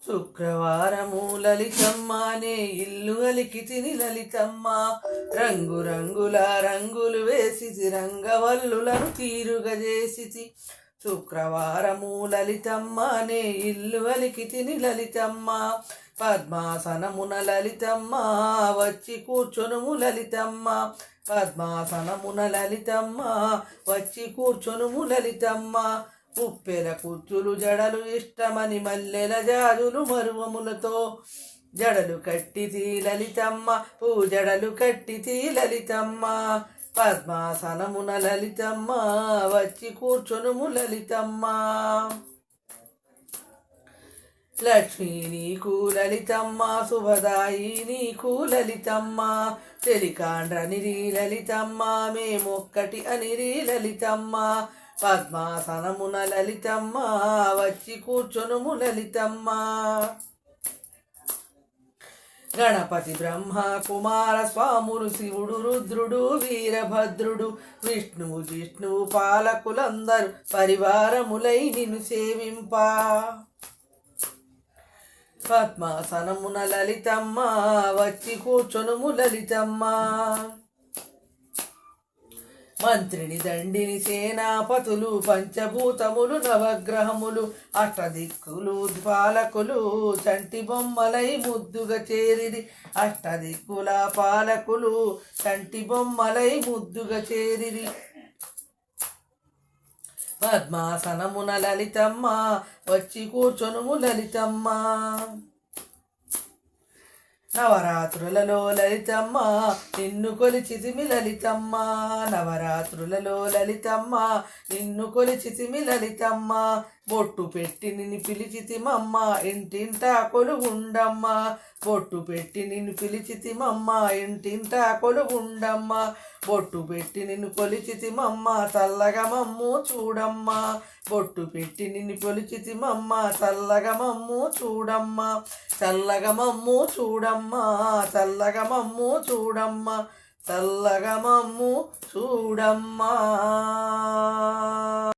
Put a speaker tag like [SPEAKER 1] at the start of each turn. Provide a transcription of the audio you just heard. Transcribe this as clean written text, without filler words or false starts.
[SPEAKER 1] శుక్రవారము లలితమ్మ నే ఇల్లు అలికితిని లలితమ్మ రంగు రంగుల రంగులు వేసితి రంగవల్లులను తీరుగా చేసితి శుక్రవారము లలితమ్మ నే ఇల్లు అలికితిని లలితమ్మ పద్మాసనమున లలితమ్మ వచ్చి కూర్చొనుము లలితమ్మ పద్మాసనమున లలితమ్మ వచ్చి కూర్చొనుము లలితమ్మ ఉప్పెల కుచ్చులు జడలు ఇష్టమని మల్లెల జాజులు మరువములతో జడలు కట్టితి లలితమ్మ పూజడలు కట్టితి లలితమ్మ పద్మాసనమున లలితమ్మ వచ్చి కూర్చొనుము లలితమ్మ లక్ష్మీ నీకు లలితమ్మ శుభదాయి నీకు లలితమ్మ తెలికాండ్రనిరి లలితమ్మ మేమొక్కటి అనిరి లలితమ్మ పద్మాసనమున లలితమ్మ వచ్చి కూర్చొనుము లలితమ్మ గణపతి బ్రహ్మ కుమార స్వాములు శివుడు రుద్రుడు వీరభద్రుడు విష్ణువు జిష్ణువు పాలకులందరూ పరివారములై నిన్ను సేవింప పద్మాసనమున లలితమ్మ వచ్చి కూర్చొనుము లలితమ్మ మంత్రిని దండిని సేనాపతులు పంచభూతములు నవగ్రహములు అష్టదిక్కులు పాలకులు చంటి బొమ్మలై ముద్దుగా చేరిది అష్టదిక్కుల పాలకులు చంటి బొమ్మలై ముద్దుగా చేరిది పద్మాసనమున లలితమ్మ వచ్చి కూర్చొనుము లలితమ్మ నవరాత్రులలో లలితమ్మ నిన్ను కొలిచితిమి లలితమ్మ నవరాత్రులలో లలితమ్మ నిన్ను కొలిచితిమి లలితమ్మ బొట్టు పెట్టి నిన్ను పిలిచితిమమ్మ ఇంటింటా కొలుగుండమ్మ బొట్టు పెట్టి నిన్ను పిలిచితిమమ్మ ఇంటింటా కొలుగుండమ్మ బొట్టు పెట్టి నిన్ను కొలిచితిమమ్మ చల్లగా మమ్ము చూడమ్మ బొట్టు పెట్టి నిన్ను కొలిచితిమమ్మ చల్లగా మమ్ము చూడమ్మ చల్లగా మమ్ము చూడమ్మ చల్లగా మమ్ము చూడమ్మ చల్లగా మమ్ము చూడమ్మ.